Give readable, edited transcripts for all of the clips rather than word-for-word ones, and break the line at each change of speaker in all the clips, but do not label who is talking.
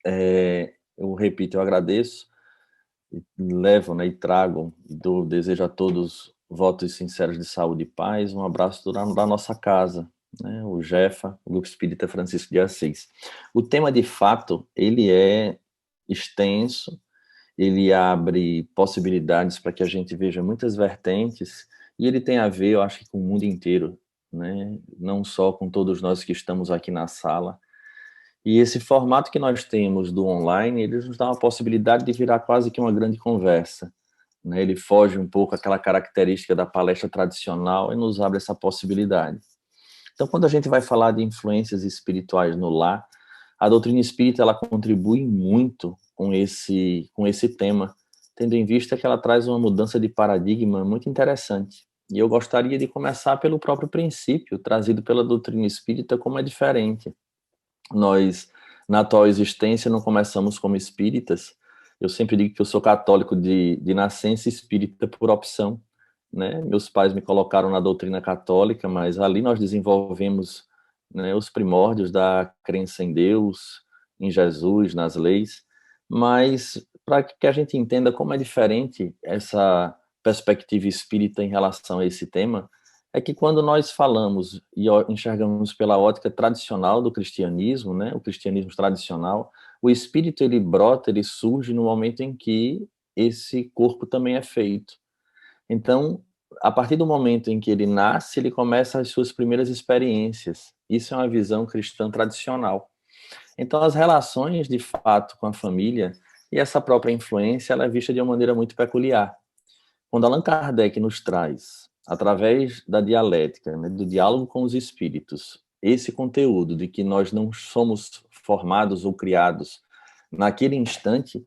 Eu repito, eu agradeço, levo, né, e trago, desejo a todos votos sinceros de saúde e paz. Um abraço da nossa casa, né, o Jefa, o Grupo Espírita Francisco de Assis. O tema, de fato, ele é extenso, ele abre possibilidades para que a gente veja muitas vertentes, e ele tem a ver, eu acho que com o mundo inteiro, né? Não só com todos nós que estamos aqui na sala. E esse formato que nós temos do online, ele nos dá uma possibilidade de virar quase que uma grande conversa, né? Ele foge um pouco aquela característica da palestra tradicional e nos abre essa possibilidade. Então, quando a gente vai falar de influências espirituais no lar, a doutrina espírita ela contribui muito com esse tema, tendo em vista que ela traz uma mudança de paradigma muito interessante. E eu gostaria de começar pelo próprio princípio, trazido pela doutrina espírita, como é diferente. Nós, na atual existência, não começamos como espíritas. Eu sempre digo que eu sou católico de nascença, espírita por opção, né? Meus pais me colocaram na doutrina católica, mas ali nós desenvolvemos, né, os primórdios da crença em Deus, em Jesus, nas leis. Mas para que a gente entenda como é diferente essa perspectiva espírita em relação a esse tema, é que quando nós falamos e enxergamos pela ótica tradicional do cristianismo, né, o cristianismo tradicional, o espírito ele brota, ele surge no momento em que esse corpo também é feito. Então, a partir do momento em que ele nasce, ele começa as suas primeiras experiências. Isso é uma visão cristã tradicional. Então, as relações, de fato, com a família e essa própria influência, ela é vista de uma maneira muito peculiar. Quando Allan Kardec nos traz, através da dialética, né, do diálogo com os espíritos, esse conteúdo de que nós não somos formados ou criados naquele instante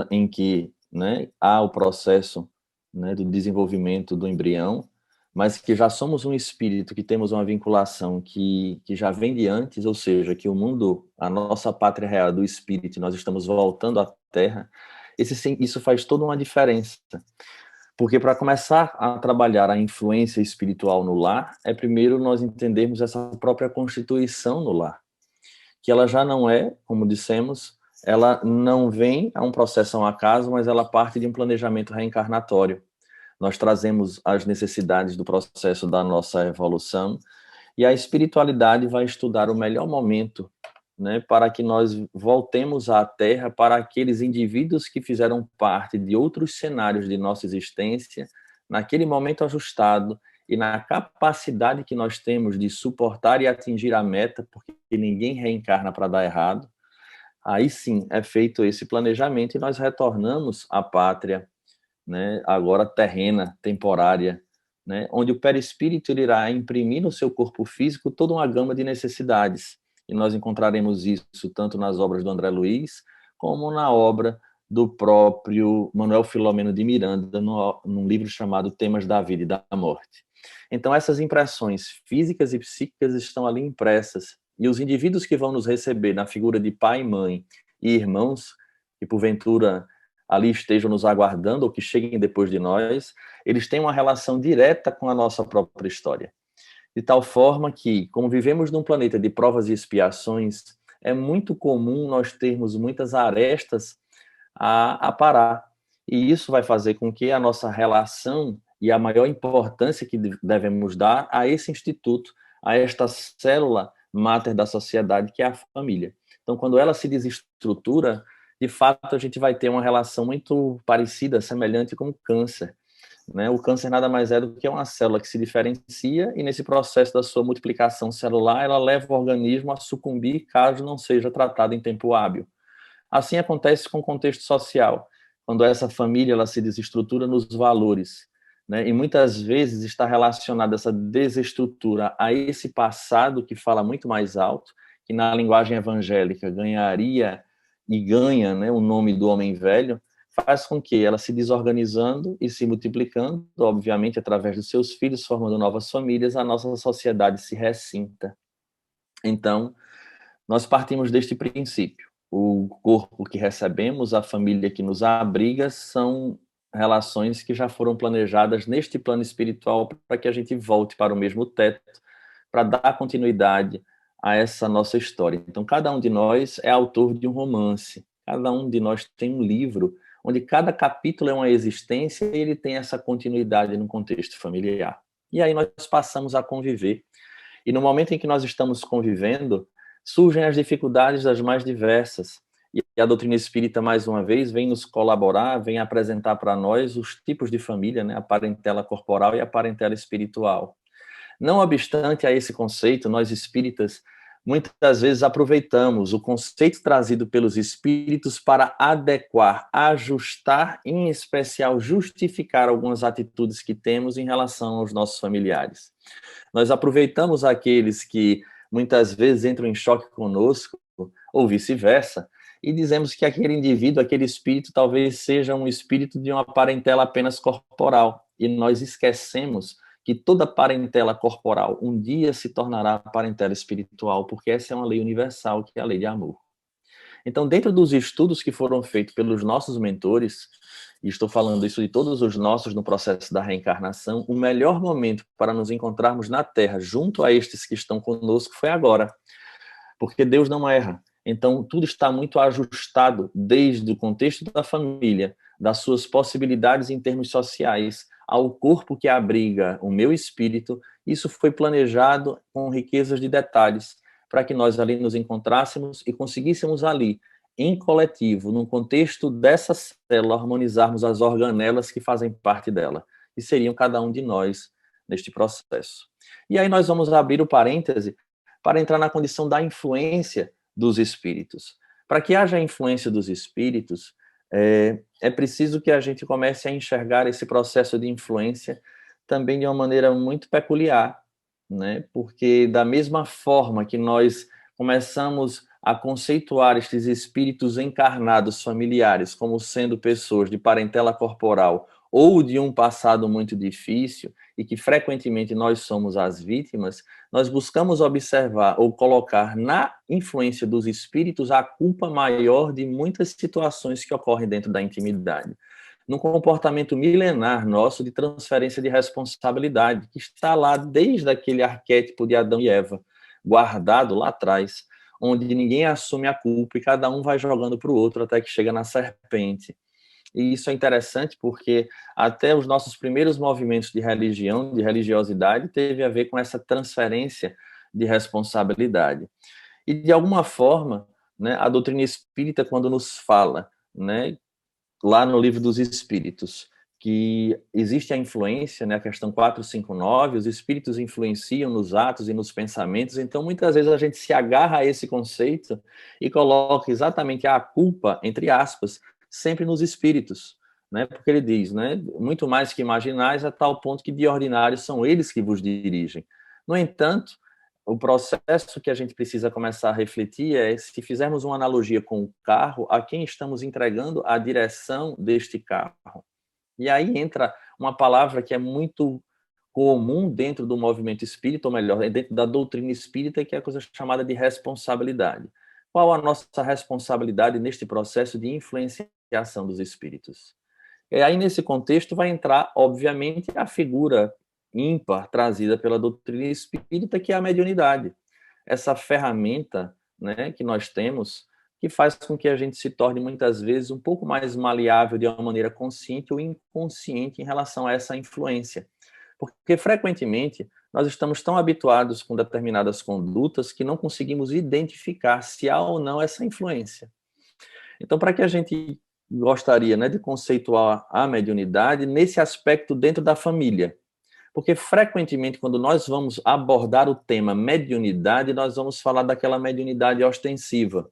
em que, né, há o processo, né, do desenvolvimento do embrião, mas que já somos um espírito, que temos uma vinculação que já vem de antes, ou seja, que o mundo, a nossa pátria real do espírito, nós estamos voltando à Terra, isso faz toda uma diferença. Porque para começar a trabalhar a influência espiritual no lar, é primeiro nós entendermos essa própria constituição no lar, que ela já não é, como dissemos, ela não vem a um processo ao acaso, mas ela parte de um planejamento reencarnatório. Nós trazemos as necessidades do processo da nossa evolução e a espiritualidade vai estudar o melhor momento, né, para que nós voltemos à Terra para aqueles indivíduos que fizeram parte de outros cenários de nossa existência, naquele momento ajustado e na capacidade que nós temos de suportar e atingir a meta, porque ninguém reencarna para dar errado. Aí sim é feito esse planejamento e nós retornamos à pátria, né, agora terrena, temporária, né, onde o perispírito irá imprimir no seu corpo físico toda uma gama de necessidades. E nós encontraremos isso tanto nas obras do André Luiz, como na obra do próprio Manuel Filomeno de Miranda, num livro chamado Temas da Vida e da Morte. Então, essas impressões físicas e psíquicas estão ali impressas, e os indivíduos que vão nos receber na figura de pai, mãe e irmãos, que porventura ali estejam nos aguardando ou que cheguem depois de nós, eles têm uma relação direta com a nossa própria história. De tal forma que, como vivemos num planeta de provas e expiações, é muito comum nós termos muitas arestas a parar. E isso vai fazer com que a nossa relação e a maior importância que devemos dar a esse instituto, a esta célula máter da sociedade, que é a família. Então, quando ela se desestrutura, de fato, a gente vai ter uma relação muito parecida, semelhante com o câncer. Né? O câncer nada mais é do que uma célula que se diferencia e, nesse processo da sua multiplicação celular, ela leva o organismo a sucumbir caso não seja tratado em tempo hábil. Assim acontece com o contexto social, quando essa família ela se desestrutura nos valores, né? E muitas vezes está relacionada essa desestrutura a esse passado que fala muito mais alto, que na linguagem evangélica ganharia e ganha, né, o nome do homem velho, faz com que ela se desorganizando e se multiplicando, obviamente através dos seus filhos, formando novas famílias, a nossa sociedade se ressinta. Então, nós partimos deste princípio. O corpo que recebemos, a família que nos abriga, são relações que já foram planejadas neste plano espiritual para que a gente volte para o mesmo teto, para dar continuidade a essa nossa história. Então, cada um de nós é autor de um romance, cada um de nós tem um livro, onde cada capítulo é uma existência e ele tem essa continuidade no contexto familiar. E aí nós passamos a conviver. E no momento em que nós estamos convivendo, surgem as dificuldades das mais diversas. E a doutrina espírita, mais uma vez, vem nos colaborar, vem apresentar para nós os tipos de família, né? A parentela corporal e a parentela espiritual. Não obstante a esse conceito, nós espíritas muitas vezes aproveitamos o conceito trazido pelos espíritos para adequar, ajustar, em especial justificar algumas atitudes que temos em relação aos nossos familiares. Nós aproveitamos aqueles que muitas vezes entram em choque conosco, ou vice-versa, e dizemos que aquele indivíduo, aquele espírito, talvez seja um espírito de uma parentela apenas corporal, e nós esquecemos que toda parentela corporal um dia se tornará parentela espiritual, porque essa é uma lei universal, que é a lei de amor. Então, dentro dos estudos que foram feitos pelos nossos mentores, e estou falando isso de todos os nossos no processo da reencarnação, o melhor momento para nos encontrarmos na Terra, junto a estes que estão conosco, foi agora. Porque Deus não erra. Então, tudo está muito ajustado desde o contexto da família, das suas possibilidades em termos sociais, ao corpo que abriga o meu espírito. Isso foi planejado com riquezas de detalhes, para que nós ali nos encontrássemos e conseguíssemos ali, em coletivo, no contexto dessa célula, harmonizarmos as organelas que fazem parte dela, e seriam cada um de nós neste processo. E aí nós vamos abrir o parêntese para entrar na condição da influência dos espíritos. Para que haja influência dos espíritos, é preciso que a gente comece a enxergar esse processo de influência também de uma maneira muito peculiar, né? Porque da mesma forma que nós começamos a conceituar estes espíritos encarnados familiares como sendo pessoas de parentela corporal ou de um passado muito difícil, e que frequentemente nós somos as vítimas, nós buscamos observar ou colocar na influência dos espíritos a culpa maior de muitas situações que ocorrem dentro da intimidade. Num comportamento milenar nosso de transferência de responsabilidade, que está lá desde aquele arquétipo de Adão e Eva, guardado lá atrás, onde ninguém assume a culpa e cada um vai jogando para o outro até que chega na serpente. E isso é interessante porque até os nossos primeiros movimentos de religião, de religiosidade, teve a ver com essa transferência de responsabilidade. E, de alguma forma, né, a doutrina espírita, quando nos fala, né, lá no Livro dos Espíritos, que existe a influência, né, a questão 459, os espíritos influenciam nos atos e nos pensamentos, então muitas vezes a gente se agarra a esse conceito e coloca exatamente a culpa, entre aspas, sempre nos espíritos, né, porque ele diz, né, muito mais que imaginais, a tal ponto que de ordinário são eles que vos dirigem. No entanto, o processo que a gente precisa começar a refletir é, se fizermos uma analogia com o carro, a quem estamos entregando a direção deste carro. E aí entra uma palavra que é muito comum dentro do movimento espírita, ou melhor, dentro da doutrina espírita, que é a coisa chamada de responsabilidade. Qual a nossa responsabilidade neste processo de influenciação dos espíritos? E aí, nesse contexto, vai entrar, obviamente, a figura ímpar trazida pela doutrina espírita, que é a mediunidade. Essa ferramenta, né, que nós temos, que faz com que a gente se torne, muitas vezes, um pouco mais maleável de uma maneira consciente ou inconsciente em relação a essa influência. Porque, frequentemente, nós estamos tão habituados com determinadas condutas que não conseguimos identificar se há ou não essa influência. Então, para que a gente gostaria, né, de conceituar a mediunidade nesse aspecto dentro da família? Porque, frequentemente, quando nós vamos abordar o tema mediunidade, nós vamos falar daquela mediunidade ostensiva.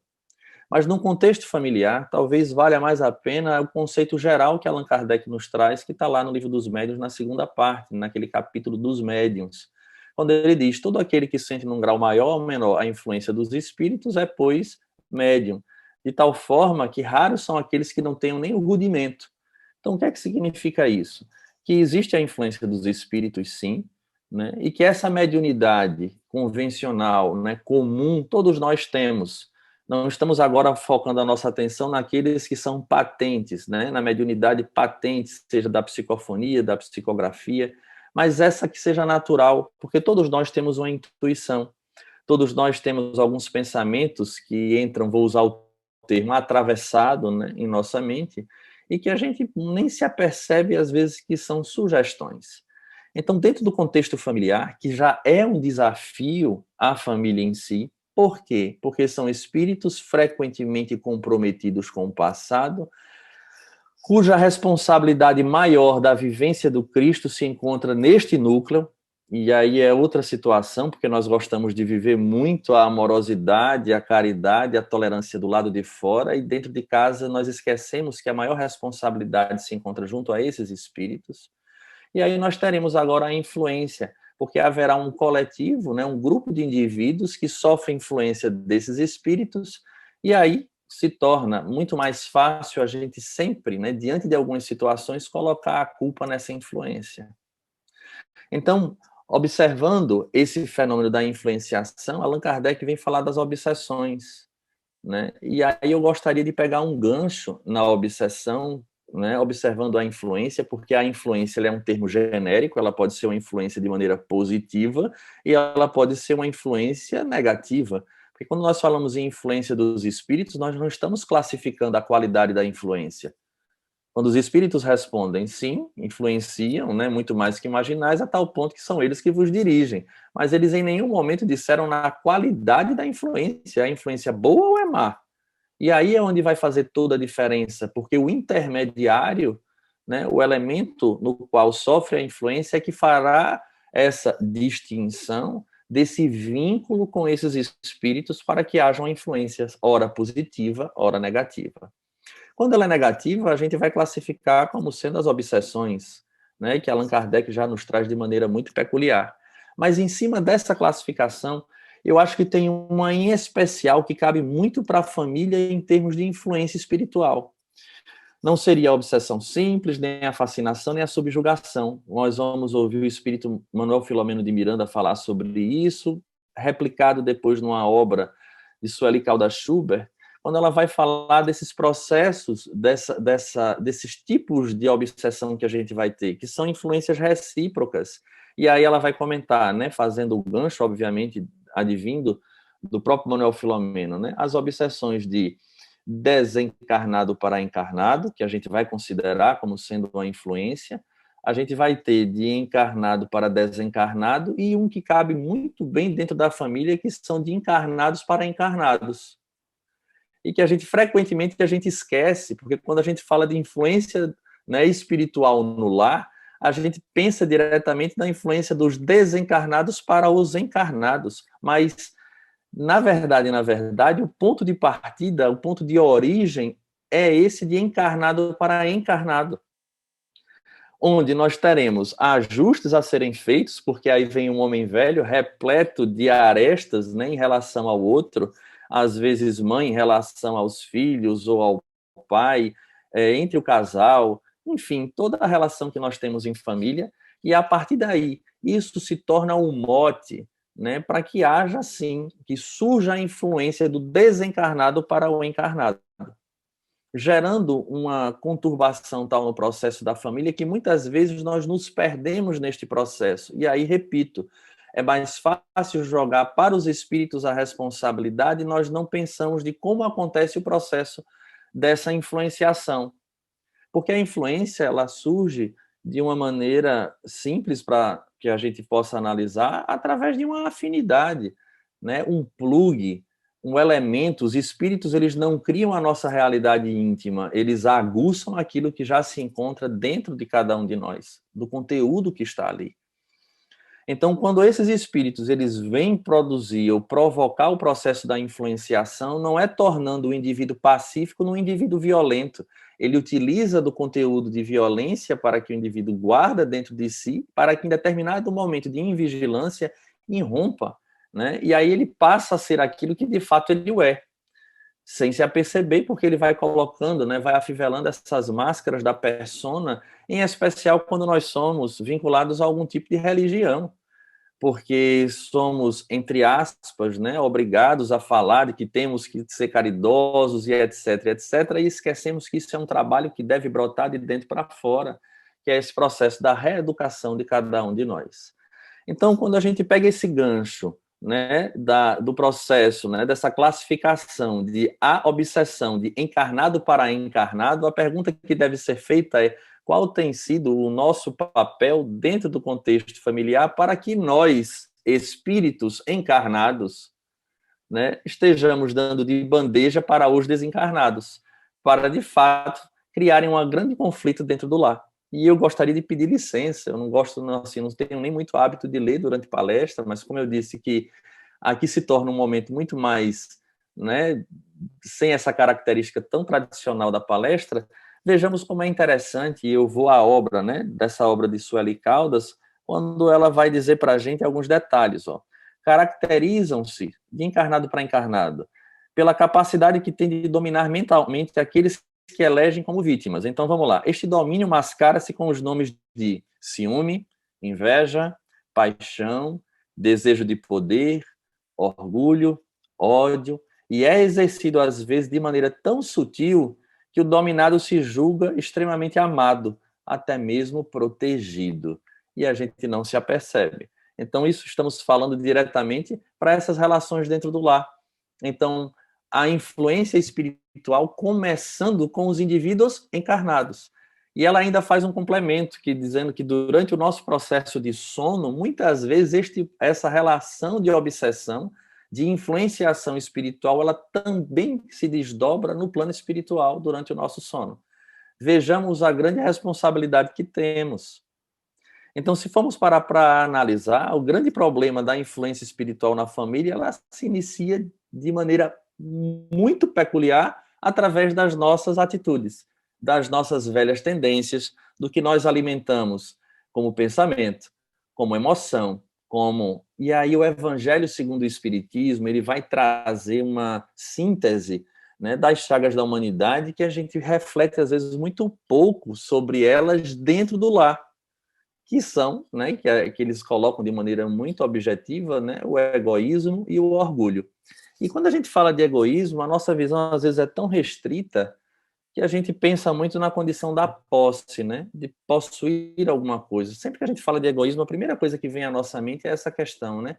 Mas, num contexto familiar, talvez valha mais a pena o conceito geral que Allan Kardec nos traz, que está lá no Livro dos Médiuns, na segunda parte, naquele capítulo dos médiuns, quando ele diz: todo aquele que sente num grau maior ou menor a influência dos espíritos é, pois, médium, de tal forma que raros são aqueles que não tenham nem o rudimento. Então, o que é que significa isso? Que existe a influência dos espíritos, sim, né? E que essa mediunidade convencional, né, comum, todos nós temos. Não estamos agora focando a nossa atenção naqueles que são patentes, né, na mediunidade patente, seja da psicofonia, da psicografia, mas essa que seja natural, porque todos nós temos uma intuição. todos nós temos alguns pensamentos que entram, vou usar o termo, atravessado, né, em nossa mente, e que a gente nem se apercebe, às vezes, que são sugestões. Então, dentro do contexto familiar, que já é um desafio à família em si, por quê? Porque são espíritos frequentemente comprometidos com o passado, cuja responsabilidade maior da vivência do Cristo se encontra neste núcleo, e aí é outra situação, porque nós gostamos de viver muito a amorosidade, a caridade, a tolerância do lado de fora, e dentro de casa nós esquecemos que a maior responsabilidade se encontra junto a esses espíritos, e aí nós teremos agora a influência, porque haverá um coletivo, né, um grupo de indivíduos que sofre influência desses espíritos, e aí se torna muito mais fácil a gente sempre, né, diante de algumas situações, colocar a culpa nessa influência. Então, observando esse fenômeno da influenciação, Allan Kardec vem falar das obsessões, né? E aí eu gostaria de pegar um gancho na obsessão, né, observando a influência, porque a influência é um termo genérico, ela pode ser uma influência de maneira positiva e ela pode ser uma influência negativa. Porque quando nós falamos em influência dos espíritos, nós não estamos classificando a qualidade da influência. Quando os espíritos respondem sim, influenciam, né, muito mais que imaginais, a tal ponto que são eles que vos dirigem. Mas eles em nenhum momento disseram na qualidade da influência, a influência boa ou é má. E aí é onde vai fazer toda a diferença, porque o intermediário, né, o elemento no qual sofre a influência é que fará essa distinção desse vínculo com esses espíritos para que hajam influências, ora positiva, ora negativa. Quando ela é negativa, a gente vai classificar como sendo as obsessões, né, que Allan Kardec já nos traz de maneira muito peculiar. Mas em cima dessa classificação, eu acho que tem uma em especial que cabe muito para a família em termos de influência espiritual. Não seria a obsessão simples, nem a fascinação, nem a subjugação. Nós vamos ouvir o espírito Manuel Filomeno de Miranda falar sobre isso, replicado depois numa obra de Sueli Caldas Schubert, quando ela vai falar desses processos, desses tipos de obsessão que a gente vai ter, que são influências recíprocas. E aí ela vai comentar, né, fazendo o gancho, obviamente, advindo do próprio Manuel Filomeno, né, as obsessões de desencarnado para encarnado, que a gente vai considerar como sendo uma influência, a gente vai ter de encarnado para desencarnado e um que cabe muito bem dentro da família, que são de encarnados para encarnados. E que a gente frequentemente a gente esquece, porque quando a gente fala de influência, né, espiritual no lar, a gente pensa diretamente na influência dos desencarnados para os encarnados, mas na verdade, o ponto de partida, o ponto de origem é esse de encarnado para encarnado, onde nós teremos ajustes a serem feitos, porque aí vem um homem velho repleto de arestas, né, em relação ao outro, às vezes mãe em relação aos filhos ou ao pai, entre o casal, enfim, toda a relação que nós temos em família, e a partir daí, isso se torna um mote, né, para que haja, sim, que surja a influência do desencarnado para o encarnado, gerando uma conturbação tal no processo da família que muitas vezes nós nos perdemos neste processo. E aí, repito, é mais fácil jogar para os espíritos a responsabilidade e nós não pensamos de como acontece o processo dessa influenciação. Porque a influência, ela surge de uma maneira simples para que a gente possa analisar através de uma afinidade, né? Um plug, um elemento. Os espíritos, eles não criam a nossa realidade íntima, eles aguçam aquilo que já se encontra dentro de cada um de nós, do conteúdo que está ali. Então, quando esses espíritos eles vêm produzir ou provocar o processo da influenciação, não é tornando o indivíduo pacífico num indivíduo violento. Ele utiliza do conteúdo de violência para que o indivíduo guarda dentro de si, para que em determinado momento de invigilância irrompa, né? E aí ele passa a ser aquilo que de fato ele é, sem se aperceber, porque ele vai colocando, né, vai afivelando essas máscaras da persona, em especial quando nós somos vinculados a algum tipo de religião, porque somos, entre aspas, né, obrigados a falar de que temos que ser caridosos e etc, etc, e esquecemos que isso é um trabalho que deve brotar de dentro para fora, que é esse processo da reeducação de cada um de nós. Então, quando a gente pega esse gancho né, do processo, né, dessa classificação de a obsessão de encarnado para encarnado, a pergunta que deve ser feita é: qual tem sido o nosso papel dentro do contexto familiar para que nós, espíritos encarnados, né, estejamos dando de bandeja para os desencarnados, para, de fato, criarem um grande conflito dentro do lar. E eu gostaria de pedir licença, eu não gosto, assim, não tenho nem muito hábito de ler durante palestra, mas como eu disse que aqui se torna um momento muito mais, né, sem essa característica tão tradicional da palestra, vejamos como é interessante, e eu vou à obra, né, dessa obra de Sueli Caldas, quando ela vai dizer para a gente alguns detalhes, ó. Caracterizam-se, de encarnado para encarnado, pela capacidade que tem de dominar mentalmente aqueles que elegem como vítimas. Então, vamos lá. Este domínio mascara-se com os nomes de ciúme, inveja, paixão, desejo de poder, orgulho, ódio, e é exercido, às vezes, de maneira tão sutil que o dominado se julga extremamente amado, até mesmo protegido. E a gente não se apercebe. Então, isso estamos falando diretamente para essas relações dentro do lar. Então, a influência espiritual começando com os indivíduos encarnados. E ela ainda faz um complemento, que dizendo que durante o nosso processo de sono, muitas vezes essa relação de obsessão, de influenciação espiritual, ela também se desdobra no plano espiritual durante o nosso sono. Vejamos a grande responsabilidade que temos. Então, se formos parar para analisar, o grande problema da influência espiritual na família, ela se inicia de maneira muito peculiar através das nossas atitudes, das nossas velhas tendências, do que nós alimentamos como pensamento, como emoção, como... E aí o Evangelho segundo o Espiritismo, ele vai trazer uma síntese, né, das chagas da humanidade que a gente reflete, às vezes, muito pouco sobre elas dentro do lar, que são, né, que eles colocam de maneira muito objetiva, né, o egoísmo e o orgulho. E quando a gente fala de egoísmo, a nossa visão às vezes é tão restrita que a gente pensa muito na condição da posse, né, de possuir alguma coisa. Sempre que a gente fala de egoísmo, a primeira coisa que vem à nossa mente é essa questão, né,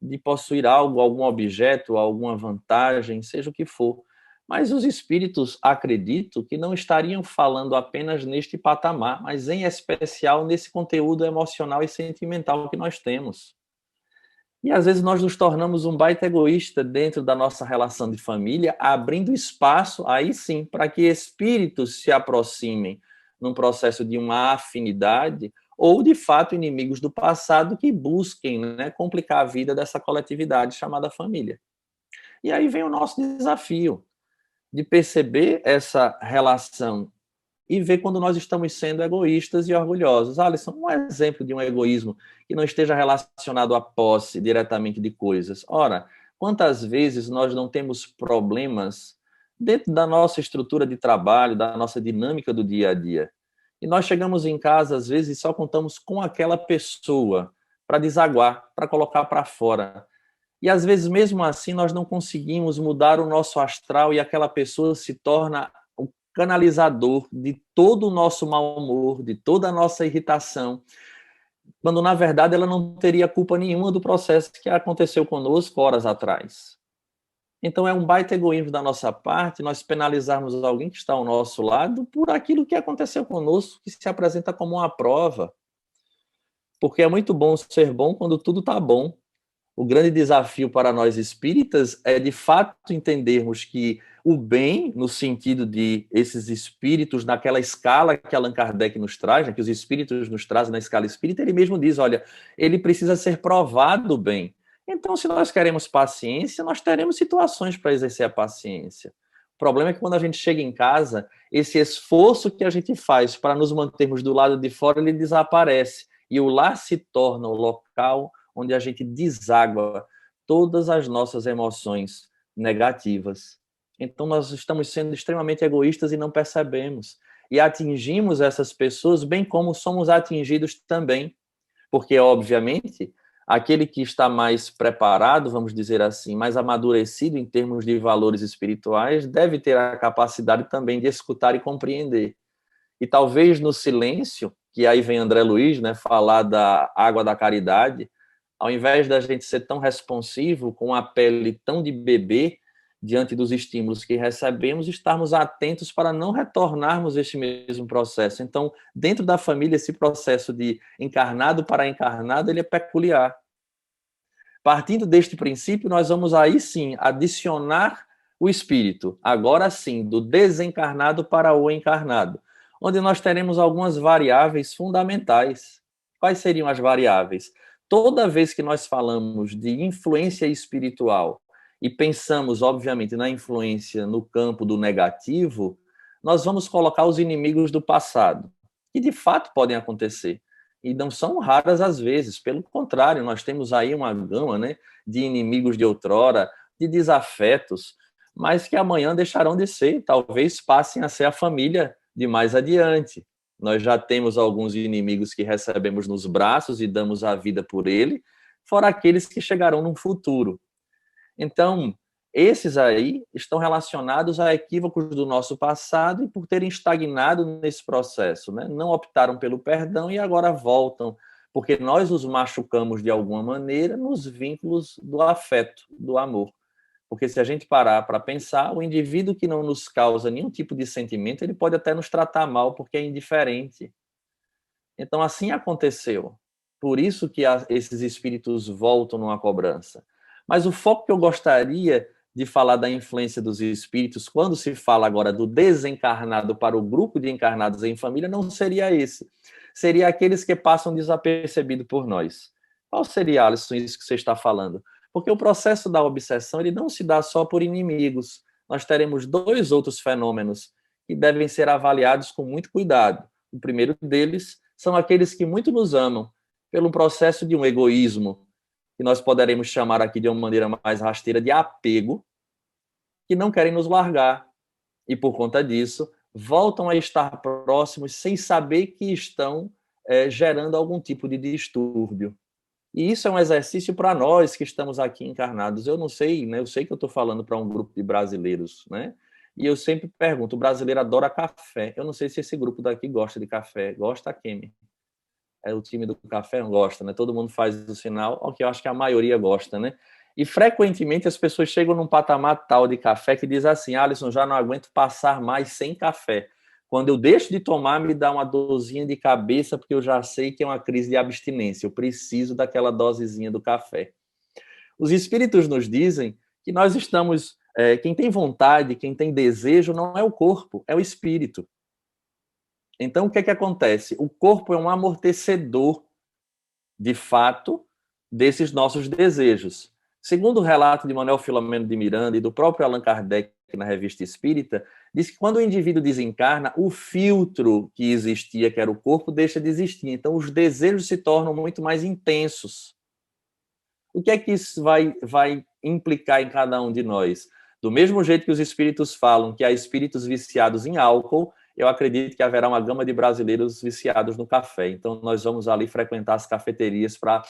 de possuir algo, algum objeto, alguma vantagem, seja o que for. Mas os espíritos, acredito, que não estariam falando apenas neste patamar, mas em especial nesse conteúdo emocional e sentimental que nós temos. E às vezes nós nos tornamos um baita egoísta dentro da nossa relação de família, abrindo espaço, aí sim, para que espíritos se aproximem num processo de uma afinidade, ou de fato inimigos do passado que busquem, né, complicar a vida dessa coletividade chamada família. E aí vem o nosso desafio de perceber essa relação e ver quando nós estamos sendo egoístas e orgulhosos. Alisson, um exemplo de um egoísmo que não esteja relacionado à posse diretamente de coisas. Ora, quantas vezes nós não temos problemas dentro da nossa estrutura de trabalho, da nossa dinâmica do dia a dia? E nós chegamos em casa, às vezes, e só contamos com aquela pessoa para desaguar, para colocar para fora. E às vezes, mesmo assim, nós não conseguimos mudar o nosso astral e aquela pessoa se torna o canalizador de todo o nosso mau humor, de toda a nossa irritação, quando na verdade ela não teria culpa nenhuma do processo que aconteceu conosco horas atrás. Então é um baita egoísmo da nossa parte nós penalizarmos alguém que está ao nosso lado por aquilo que aconteceu conosco, que se apresenta como uma prova. Porque é muito bom ser bom quando tudo está bom. O grande desafio para nós espíritas é, de fato, entendermos que o bem, no sentido de esses espíritos, naquela escala que Allan Kardec nos traz, né, que os espíritos nos trazem na escala espírita, ele mesmo diz, olha, ele precisa ser provado bem. Então, se nós queremos paciência, nós teremos situações para exercer a paciência. O problema é que quando a gente chega em casa, esse esforço que a gente faz para nos mantermos do lado de fora, ele desaparece. E o lar se torna o local onde a gente deságua todas as nossas emoções negativas. Então, nós estamos sendo extremamente egoístas e não percebemos. E atingimos essas pessoas, bem como somos atingidos também. Porque, obviamente, aquele que está mais preparado, vamos dizer assim, mais amadurecido em termos de valores espirituais, deve ter a capacidade também de escutar e compreender. E talvez no silêncio, que aí vem André Luiz, né, falar da água da caridade, Ao invés da gente ser tão responsivo, com a pele tão de bebê, diante dos estímulos que recebemos, estarmos atentos para não retornarmos este mesmo processo. Então, dentro da família, esse processo de encarnado para encarnado, ele é peculiar. Partindo deste princípio, nós vamos aí sim adicionar o espírito, agora sim, do desencarnado para o encarnado, onde nós teremos algumas variáveis fundamentais. Quais seriam as variáveis? Toda vez que nós falamos de influência espiritual e pensamos, obviamente, na influência no campo do negativo, nós vamos colocar os inimigos do passado, que de fato podem acontecer. E não são raras às vezes, pelo contrário, nós temos aí uma gama, né, de inimigos de outrora, de desafetos, mas que amanhã deixarão de ser, talvez passem a ser a família de mais adiante. Nós já temos alguns inimigos que recebemos nos braços e damos a vida por ele, fora aqueles que chegarão no futuro. Então, esses aí estão relacionados a equívocos do nosso passado e por terem estagnado nesse processo, né? Não optaram pelo perdão e agora voltam, porque nós os machucamos de alguma maneira nos vínculos do afeto, do amor. Porque se a gente parar para pensar, o indivíduo que não nos causa nenhum tipo de sentimento, ele pode até nos tratar mal porque é indiferente. Então, assim aconteceu. Por isso que esses espíritos voltam numa cobrança. Mas o foco que eu gostaria de falar da influência dos espíritos, quando se fala agora do desencarnado para o grupo de encarnados em família, não seria esse. Seria aqueles que passam desapercebido por nós. Qual seria, Alisson, isso que você está falando? Porque o processo da obsessão ele não se dá só por inimigos. Nós teremos dois outros fenômenos que devem ser avaliados com muito cuidado. O primeiro deles são aqueles que muito nos amam, pelo processo de um egoísmo, que nós poderemos chamar aqui de uma maneira mais rasteira de apego, que não querem nos largar. E por conta disso, voltam a estar próximos sem saber que estão gerando algum tipo de distúrbio. E isso é um exercício para nós que estamos aqui encarnados. Eu não sei, né? Eu sei que eu estou falando para um grupo de brasileiros, né? E eu sempre pergunto, o brasileiro adora café. Eu não sei se esse grupo daqui gosta de café. Gosta, Kemi? É o time do café não gosta, né? Todo mundo faz o sinal, ok, eu acho que a maioria gosta, né? E frequentemente as pessoas chegam num patamar tal de café que diz assim, Alisson, já não aguento passar mais sem café. Quando eu deixo de tomar, me dá uma dorzinha de cabeça, porque eu já sei que é uma crise de abstinência. Eu preciso daquela dosezinha do café. Os espíritos nos dizem que nós estamos... quem tem vontade, quem tem desejo, não é o corpo, é o espírito. Então, o que é que acontece? O corpo é um amortecedor, de fato, desses nossos desejos. Segundo o relato de Manuel Filomeno de Miranda e do próprio Allan Kardec na Revista Espírita, diz que quando o indivíduo desencarna, o filtro que existia, que era o corpo, deixa de existir. Então, os desejos se tornam muito mais intensos. O que é que isso vai implicar em cada um de nós? Do mesmo jeito que os espíritos falam que há espíritos viciados em álcool, eu acredito que haverá uma gama de brasileiros viciados no café. Então, nós vamos ali frequentar as cafeterias para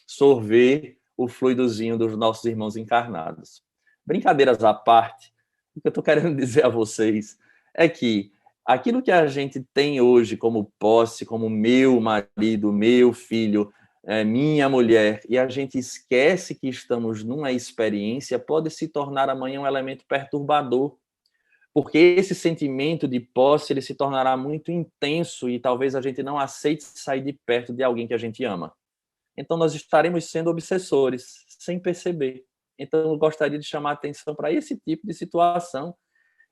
sorver o fluidozinho dos nossos irmãos encarnados. Brincadeiras à parte, o que eu estou querendo dizer a vocês é que aquilo que a gente tem hoje como posse, como meu marido, meu filho, minha mulher, e a gente esquece que estamos numa experiência, pode se tornar amanhã um elemento perturbador, porque esse sentimento de posse ele se tornará muito intenso e talvez a gente não aceite sair de perto de alguém que a gente ama. Então nós estaremos sendo obsessores, sem perceber. Então eu gostaria de chamar a atenção para esse tipo de situação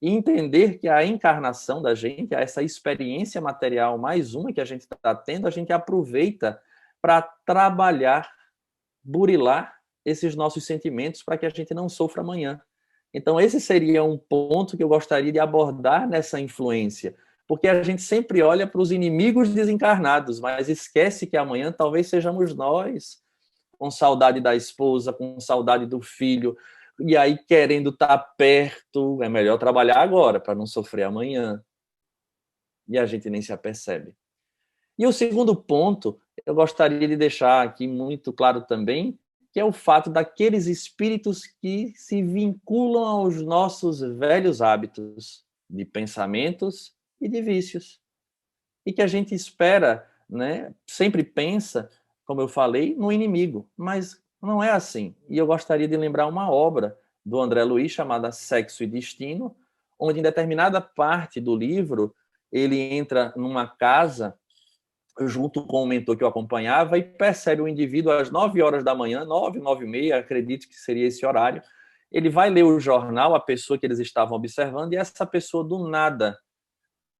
e entender que a encarnação da gente, essa experiência material, mais uma que a gente está tendo, a gente aproveita para trabalhar, burilar esses nossos sentimentos para que a gente não sofra amanhã. Então, esse seria um ponto que eu gostaria de abordar nessa influência, porque a gente sempre olha para os inimigos desencarnados, mas esquece que amanhã talvez sejamos nós, com saudade da esposa, com saudade do filho, e aí querendo estar perto, é melhor trabalhar agora para não sofrer amanhã. E a gente nem se apercebe. E o segundo ponto, eu gostaria de deixar aqui muito claro também, que é o fato daqueles espíritos que se vinculam aos nossos velhos hábitos de pensamentos e de vícios. E que a gente espera, né, sempre pensa como eu falei, no inimigo. Mas não é assim. E eu gostaria de lembrar uma obra do André Luiz chamada Sexo e Destino, onde em determinada parte do livro ele entra numa casa junto com o mentor que eu acompanhava e percebe o indivíduo às 9 horas da manhã, 9, 9 e meia, acredito que seria esse horário, ele vai ler o jornal, a pessoa que eles estavam observando, e essa pessoa do nada,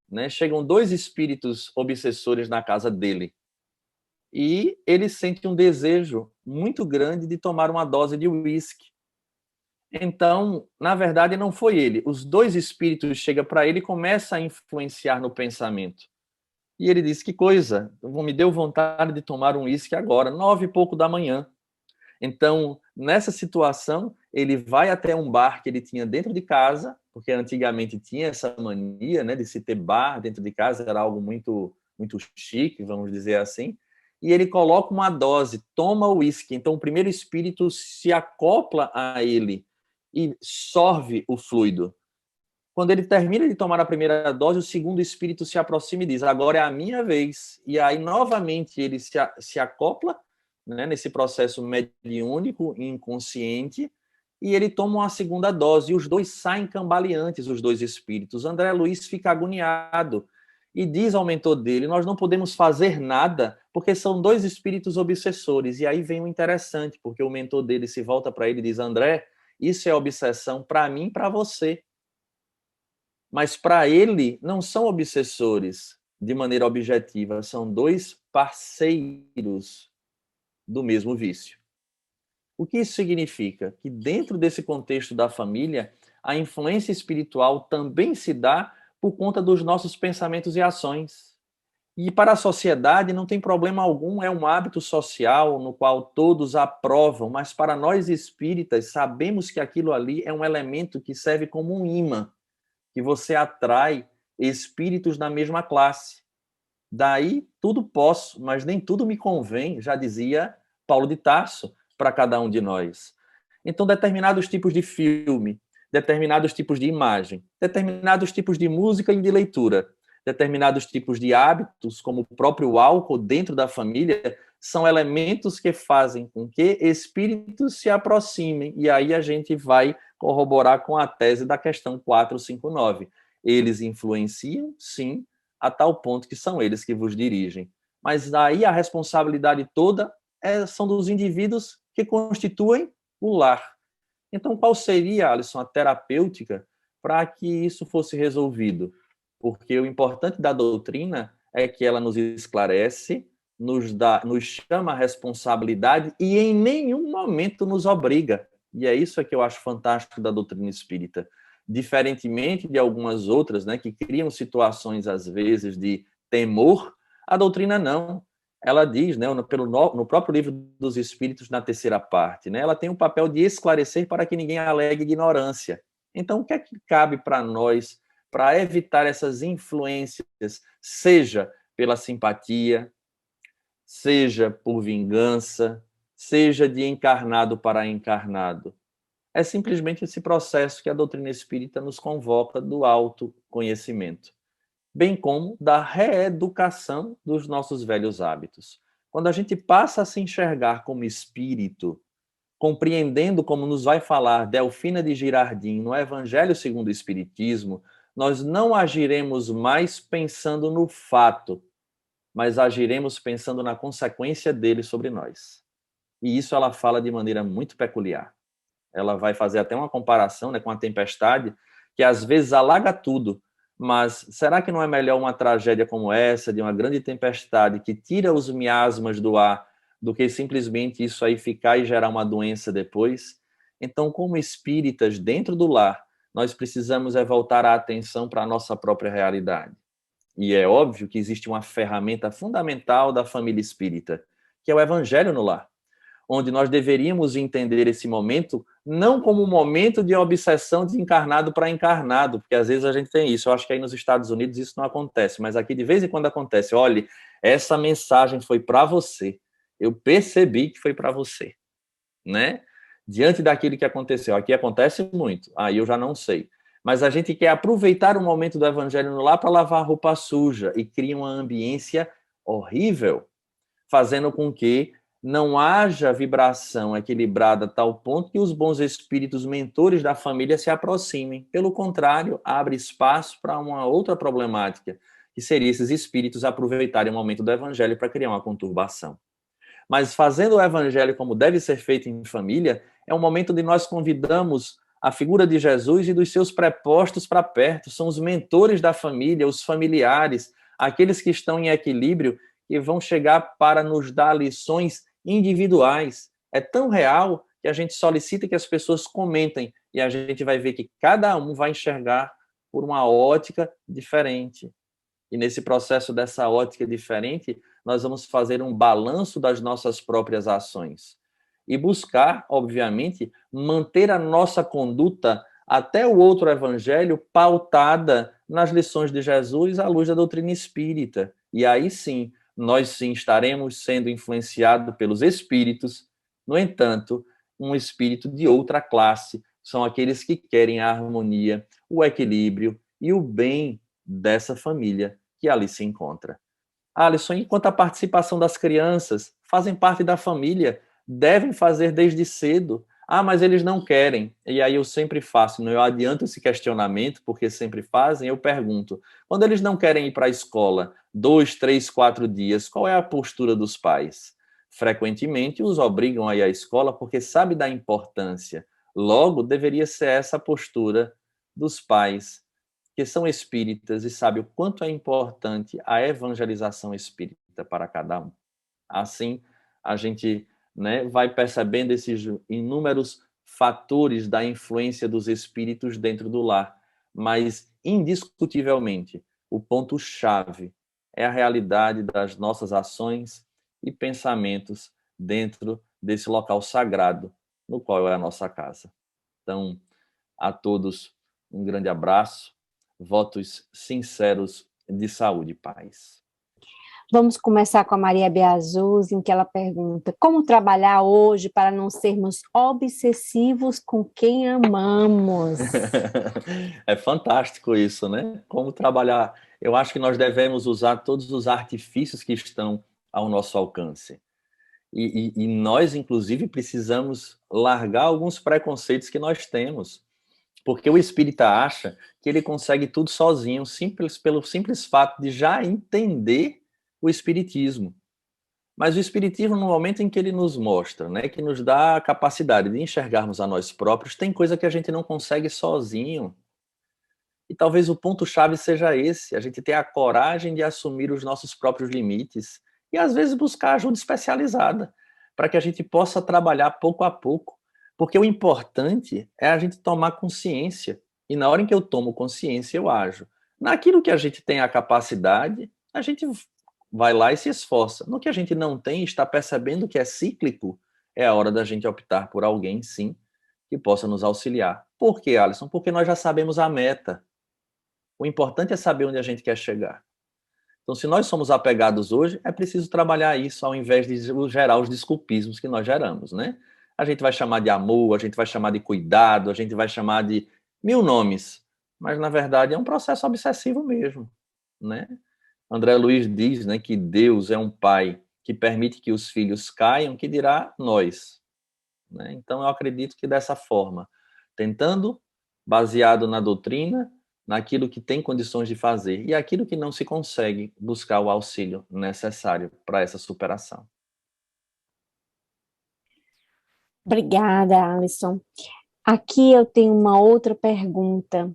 né, chegam dois espíritos obsessores na casa dele, e ele sente um desejo muito grande de tomar uma dose de uísque. Então, na verdade, não foi ele. Os dois espíritos chegam para ele e começam a influenciar no pensamento. E ele disse, que coisa, me deu vontade de tomar um uísque agora, 9 e pouco da manhã. Então, nessa situação, ele vai até um bar que ele tinha dentro de casa, porque antigamente tinha essa mania, né, de se ter bar dentro de casa, era algo muito, muito chique, vamos dizer assim, e ele coloca uma dose, toma o uísque. Então, o primeiro espírito se acopla a ele e sorve o fluido. Quando ele termina de tomar a primeira dose, o segundo espírito se aproxima e diz, agora é a minha vez. E aí, novamente, ele se acopla, né, nesse processo mediúnico inconsciente, e ele toma uma segunda dose, e os dois saem cambaleantes, os dois espíritos. André Luiz fica agoniado e diz ao mentor dele, nós não podemos fazer nada, porque são dois espíritos obsessores. E aí vem o interessante, porque o mentor dele se volta para ele e diz, André, isso é obsessão para mim e para você. Mas para ele não são obsessores de maneira objetiva, são dois parceiros do mesmo vício. O que isso significa? Que dentro desse contexto da família, a influência espiritual também se dá por conta dos nossos pensamentos e ações. E para a sociedade não tem problema algum, é um hábito social no qual todos aprovam, mas para nós espíritas sabemos que aquilo ali é um elemento que serve como um imã, que você atrai espíritos da mesma classe. Daí, tudo posso, mas nem tudo me convém, já dizia Paulo de Tarso, para cada um de nós. Então, determinados tipos de filme, determinados tipos de imagem, determinados tipos de música e de leitura, determinados tipos de hábitos, como o próprio álcool dentro da família, são elementos que fazem com que espíritos se aproximem. E aí a gente vai corroborar com a tese da questão 459. Eles influenciam, sim, a tal ponto que são eles que vos dirigem. Mas daí a responsabilidade toda são dos indivíduos que constituem o lar. Então, qual seria, Alisson, a terapêutica para que isso fosse resolvido? Porque o importante da doutrina é que ela nos esclarece, nos chama a responsabilidade e em nenhum momento nos obriga. E é isso que eu acho fantástico da doutrina espírita. Diferentemente de algumas outras, né, que criam situações, às vezes, de temor, a doutrina não. Ela diz, né, no próprio livro dos Espíritos, na terceira parte, né, ela tem o papel de esclarecer para que ninguém alegue ignorância. Então, o que é que cabe para nós para evitar essas influências, seja pela simpatia, seja por vingança, seja de encarnado para encarnado? É simplesmente esse processo que a doutrina espírita nos convoca do autoconhecimento, bem como da reeducação dos nossos velhos hábitos. Quando a gente passa a se enxergar como espírito, compreendendo como nos vai falar Delfina de Girardin no Evangelho segundo o Espiritismo, nós não agiremos mais pensando no fato, mas agiremos pensando na consequência dele sobre nós. E isso ela fala de maneira muito peculiar. Ela vai fazer até uma comparação, né, com a tempestade, que às vezes alaga tudo, mas será que não é melhor uma tragédia como essa, de uma grande tempestade, que tira os miasmas do ar, do que simplesmente isso aí ficar e gerar uma doença depois? Então, como espíritas dentro do lar, nós precisamos voltar a atenção para a nossa própria realidade. E é óbvio que existe uma ferramenta fundamental da família espírita, que é o Evangelho no lar, onde nós deveríamos entender esse momento não como um momento de obsessão de encarnado para encarnado, porque às vezes a gente tem isso. Eu acho que aí nos Estados Unidos isso não acontece, mas aqui de vez em quando acontece. Olha, essa mensagem foi para você. Eu percebi que foi para você, né? Diante daquilo que aconteceu. Aqui acontece muito, aí eu já não sei. Mas a gente quer aproveitar o momento do evangelho no lar para lavar roupa suja e cria uma ambiência horrível, fazendo com que não haja vibração equilibrada a tal ponto que os bons espíritos mentores da família se aproximem. Pelo contrário, abre espaço para uma outra problemática, que seria esses espíritos aproveitarem o momento do evangelho para criar uma conturbação. Mas fazendo o evangelho como deve ser feito em família, é um momento onde nós convidamos a figura de Jesus e dos seus prepostos para perto. São os mentores da família, os familiares, aqueles que estão em equilíbrio e vão chegar para nos dar lições individuais. É tão real que a gente solicita que as pessoas comentem e a gente vai ver que cada um vai enxergar por uma ótica diferente. E nesse processo dessa ótica diferente, nós vamos fazer um balanço das nossas próprias ações e buscar, obviamente, manter a nossa conduta até o outro evangelho pautada nas lições de Jesus à luz da doutrina espírita. E aí sim, nós sim estaremos sendo influenciados pelos espíritos. No entanto, um espírito de outra classe são aqueles que querem a harmonia, o equilíbrio e o bem dessa família que ali se encontra. Alisson, enquanto a participação das crianças fazem parte da família, devem fazer desde cedo. Ah, mas eles não querem. E aí eu sempre faço, eu adianto esse questionamento, porque sempre fazem, eu pergunto, quando eles não querem ir para a escola 2, 3, 4 dias, qual é a postura dos pais? Frequentemente os obrigam a ir à escola porque sabe da importância. Logo, deveria ser essa a postura dos pais que são espíritas e sabem o quanto é importante a evangelização espírita para cada um. Assim, a gente, né, vai percebendo esses inúmeros fatores da influência dos espíritos dentro do lar, mas indiscutivelmente o ponto-chave é a realidade das nossas ações e pensamentos dentro desse local sagrado no qual é a nossa casa. Então, a todos um grande abraço, votos sinceros de saúde e paz.
Vamos começar com a Maria Beazuz, em que ela pergunta: como trabalhar hoje para não sermos obsessivos com quem amamos?
É fantástico isso, né? Como trabalhar. Eu acho que nós devemos usar todos os artifícios que estão ao nosso alcance. E nós, inclusive, precisamos largar alguns preconceitos que nós temos. Porque o espírita acha que ele consegue tudo sozinho, pelo simples fato de já entender o espiritismo. Mas o espiritismo, no momento em que ele nos mostra, né, que nos dá a capacidade de enxergarmos a nós próprios, tem coisa que a gente não consegue sozinho. E talvez o ponto-chave seja esse, a gente ter a coragem de assumir os nossos próprios limites e, às vezes, buscar ajuda especializada, para que a gente possa trabalhar pouco a pouco. Porque o importante é a gente tomar consciência. E na hora em que eu tomo consciência, eu ajo. Naquilo que a gente tem a capacidade, a gente vai lá e se esforça. No que a gente não tem, está percebendo que é cíclico, é a hora da gente optar por alguém, sim, que possa nos auxiliar. Por quê, Alisson? Porque nós já sabemos a meta. O importante é saber onde a gente quer chegar. Então, se nós somos apegados hoje, é preciso trabalhar isso ao invés de gerar os desculpismos que nós geramos, né? A gente vai chamar de amor, a gente vai chamar de cuidado, a gente vai chamar de mil nomes, mas na verdade é um processo obsessivo mesmo, né? André Luiz diz, né, que Deus é um pai que permite que os filhos caiam, que dirá nós, né? Então eu acredito que dessa forma, tentando, baseado na doutrina, naquilo que tem condições de fazer e aquilo que não se consegue, buscar o auxílio necessário para essa superação.
Obrigada, Alisson. Aqui eu tenho uma outra pergunta.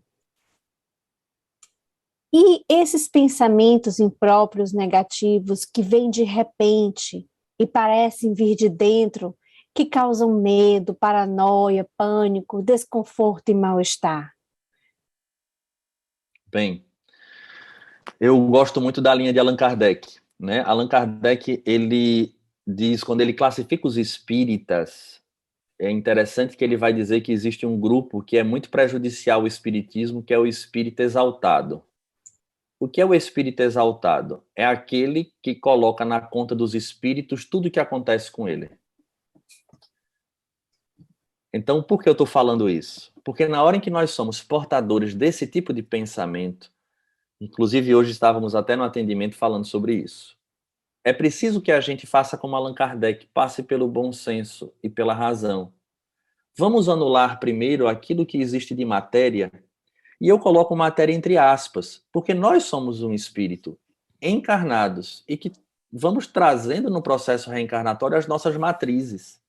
E esses pensamentos impróprios negativos que vêm de repente e parecem vir de dentro, que causam medo, paranoia, pânico, desconforto e mal-estar?
Bem, eu gosto muito da linha de Allan Kardec, né? Allan Kardec, ele diz, quando ele classifica os espíritas, é interessante que ele vai dizer que existe um grupo que é muito prejudicial ao espiritismo, que é o espírito exaltado. O que é o espírito exaltado? É aquele que coloca na conta dos espíritos tudo o que acontece com ele. Então, por que eu estou falando isso? Porque na hora em que nós somos portadores desse tipo de pensamento, inclusive hoje estávamos até no atendimento falando sobre isso, é preciso que a gente faça como Allan Kardec, passe pelo bom senso e pela razão. Vamos anular primeiro aquilo que existe de matéria, e eu coloco matéria entre aspas, porque nós somos um espírito encarnados e que vamos trazendo no processo reencarnatório as nossas matrizes.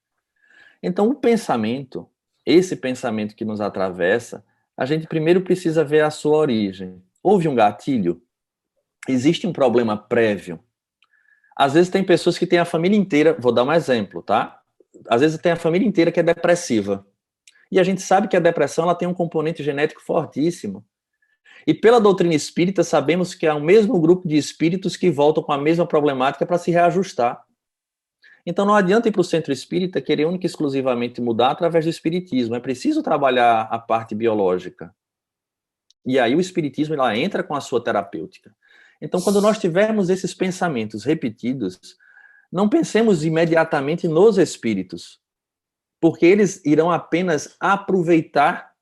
Então, o pensamento, esse pensamento que nos atravessa, a gente primeiro precisa ver a sua origem. Houve um gatilho? Existe um problema prévio? Às vezes tem pessoas que têm a família inteira, vou dar um exemplo, tá? Às vezes tem a família inteira que é depressiva. E a gente sabe que a depressão ela tem um componente genético fortíssimo. E pela doutrina espírita sabemos que há o mesmo grupo de espíritos que voltam com a mesma problemática para se reajustar. Então não adianta ir para o centro espírita querer única e exclusivamente mudar através do espiritismo. É preciso trabalhar a parte biológica. E aí o espiritismo ela entra com a sua terapêutica. Então quando nós tivermos esses pensamentos repetidos, não pensemos imediatamente nos espíritos, porque eles irão apenas aproveitar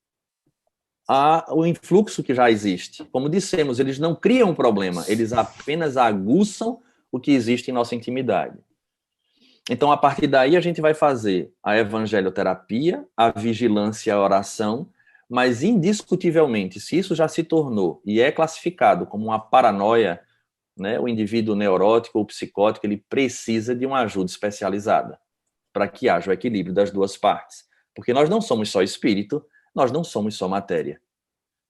o influxo que já existe. Como dissemos, eles não criam um problema, eles apenas aguçam o que existe em nossa intimidade. Então, a partir daí, a gente vai fazer a evangelioterapia, a vigilância e a oração, mas indiscutivelmente, se isso já se tornou e é classificado como uma paranoia, né, o indivíduo neurótico ou psicótico, ele precisa de uma ajuda especializada para que haja o equilíbrio das duas partes. Porque nós não somos só espírito, nós não somos só matéria.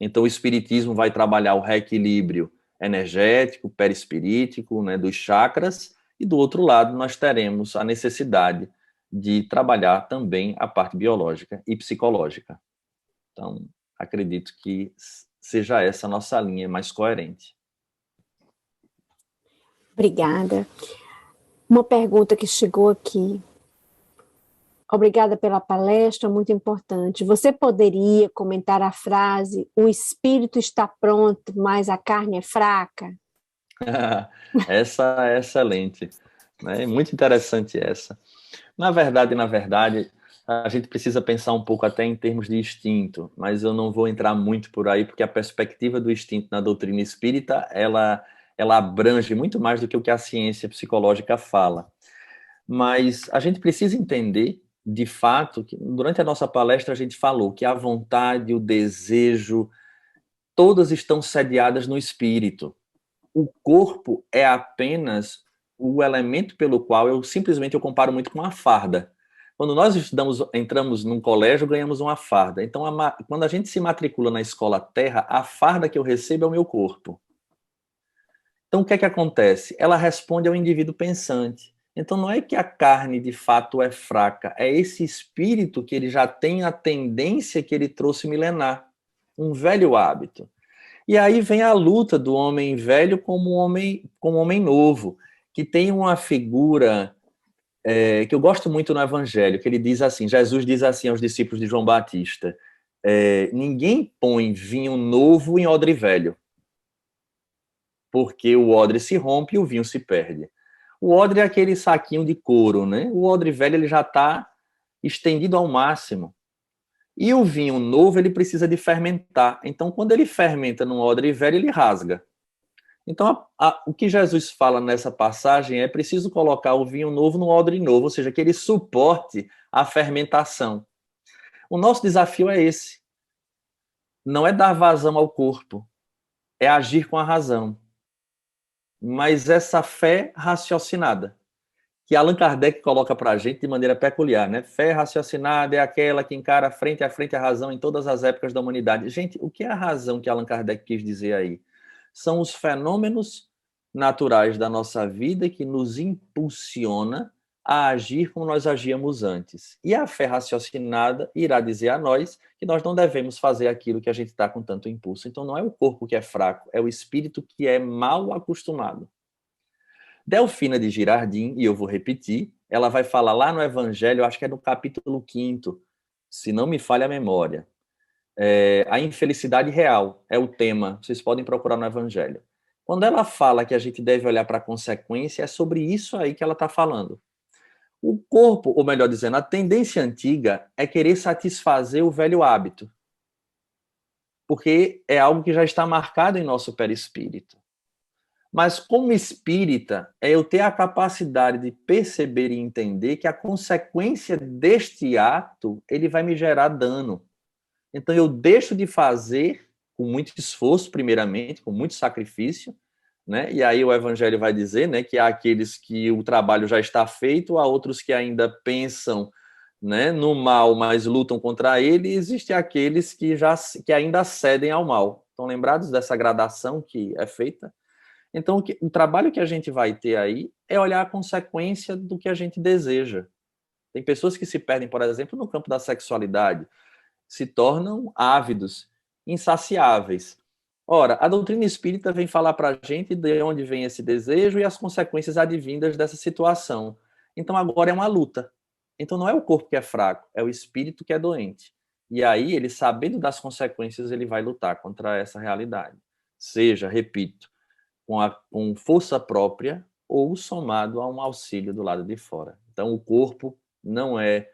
Então, o espiritismo vai trabalhar o reequilíbrio energético, perispirítico, né, dos chakras, e do outro lado nós teremos a necessidade de trabalhar também a parte biológica e psicológica. Então, acredito que seja essa a nossa linha mais coerente.
Obrigada. Uma pergunta que chegou aqui. Obrigada pela palestra, muito importante. Você poderia comentar a frase: o espírito está pronto, mas a carne é fraca?
Essa é excelente, né? Muito interessante essa. Na verdade, a gente precisa pensar um pouco até em termos de instinto, mas eu não vou entrar muito por aí, porque a perspectiva do instinto na doutrina espírita, ela abrange muito mais do que o que a ciência psicológica fala. Mas a gente precisa entender, de fato, que durante a nossa palestra a gente falou que a vontade, o desejo, todas estão sediadas no espírito. O corpo é apenas o elemento pelo qual eu comparo muito com a farda. Quando nós entramos num colégio, ganhamos uma farda. Então, quando a gente se matricula na escola Terra, a farda que eu recebo é o meu corpo. Então, o que é que acontece? Ela responde ao indivíduo pensante. Então, não é que a carne, de fato, é fraca. É esse espírito que ele já tem a tendência que ele trouxe milenar. Um velho hábito. E aí vem a luta do homem velho como um homem novo, que tem uma figura que eu gosto muito no Evangelho, que ele diz assim, Jesus diz assim aos discípulos de João Batista, ninguém põe vinho novo em odre velho, porque o odre se rompe e o vinho se perde. O odre é aquele saquinho de couro, né? O odre velho ele já está estendido ao máximo. E o vinho novo, ele precisa de fermentar. Então, quando ele fermenta num odre velho, ele rasga. Então, o que Jesus fala nessa passagem é preciso colocar o vinho novo no odre novo, ou seja, que ele suporte a fermentação. O nosso desafio é esse. Não é dar vazão ao corpo, é agir com a razão. Mas essa fé raciocinada, que Allan Kardec coloca para a gente de maneira peculiar, né? Fé raciocinada é aquela que encara frente a frente a razão em todas as épocas da humanidade. Gente, o que é a razão que Allan Kardec quis dizer aí? São os fenômenos naturais da nossa vida que nos impulsiona a agir como nós agíamos antes. E a fé raciocinada irá dizer a nós que nós não devemos fazer aquilo que a gente está com tanto impulso. Então não é o corpo que é fraco, é o espírito que é mal acostumado. Delfina de Girardin, e eu vou repetir, ela vai falar lá no Evangelho, acho que é no capítulo 5º, se não me falha a memória. A infelicidade real é o tema, vocês podem procurar no Evangelho. Quando ela fala que a gente deve olhar para a consequência, é sobre isso aí que ela está falando. O corpo, ou melhor dizendo, a tendência antiga é querer satisfazer o velho hábito, porque é algo que já está marcado em nosso perispírito. Mas como espírita, é eu ter a capacidade de perceber e entender que a consequência deste ato, ele vai me gerar dano. Então eu deixo de fazer com muito esforço, primeiramente, com muito sacrifício, né? E aí o evangelho vai dizer, né, que há aqueles que o trabalho já está feito, há outros que ainda pensam, né, no mal, mas lutam contra ele, e existem aqueles que ainda cedem ao mal. Estão lembrados dessa gradação que é feita? Então, o trabalho que a gente vai ter aí é olhar a consequência do que a gente deseja. Tem pessoas que se perdem, por exemplo, no campo da sexualidade, se tornam ávidos, insaciáveis. Ora, a doutrina espírita vem falar para a gente de onde vem esse desejo e as consequências advindas dessa situação. Então, agora é uma luta. Então, não é o corpo que é fraco, é o espírito que é doente. E aí, ele, sabendo das consequências, ele vai lutar contra essa realidade. Seja, repito, com força própria ou somado a um auxílio do lado de fora. Então, o corpo não é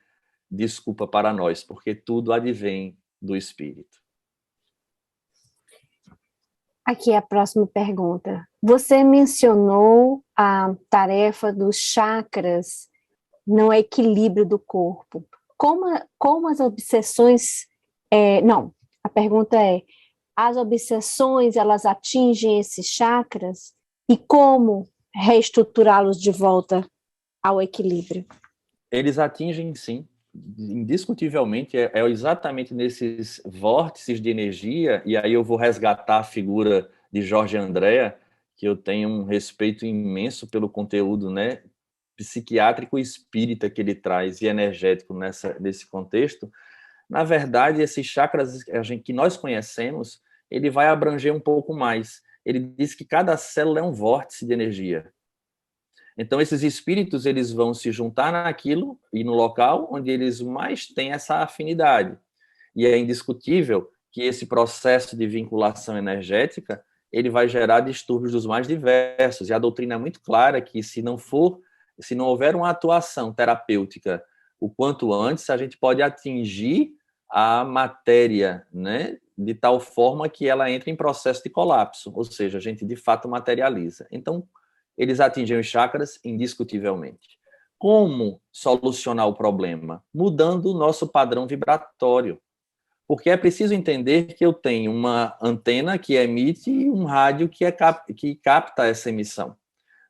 desculpa para nós, porque tudo advém do espírito.
Aqui a próxima pergunta. Você mencionou a tarefa dos chakras no equilíbrio do corpo. Como as obsessões... não, a pergunta é, as obsessões, elas atingem esses chakras e como reestruturá-los de volta ao equilíbrio?
Eles atingem, sim, indiscutivelmente, é exatamente nesses vórtices de energia, e aí eu vou resgatar a figura de Jorge Andréa, que eu tenho um respeito imenso pelo conteúdo, né, psiquiátrico e espírita que ele traz, e energético nesse contexto. Na verdade, esses chakras que nós conhecemos, ele vai abranger um pouco mais. Ele diz que cada célula é um vórtice de energia. Então, esses espíritos, eles vão se juntar naquilo e no local onde eles mais têm essa afinidade. E é indiscutível que esse processo de vinculação energética, ele vai gerar distúrbios dos mais diversos. E a doutrina é muito clara que se não houver uma atuação terapêutica o quanto antes, a gente pode atingir a matéria, né, de tal forma que ela entra em processo de colapso, ou seja, a gente de fato materializa. Então, eles atingem os chakras indiscutivelmente. Como solucionar o problema? Mudando o nosso padrão vibratório. Porque é preciso entender que eu tenho uma antena que emite e um rádio que capta essa emissão.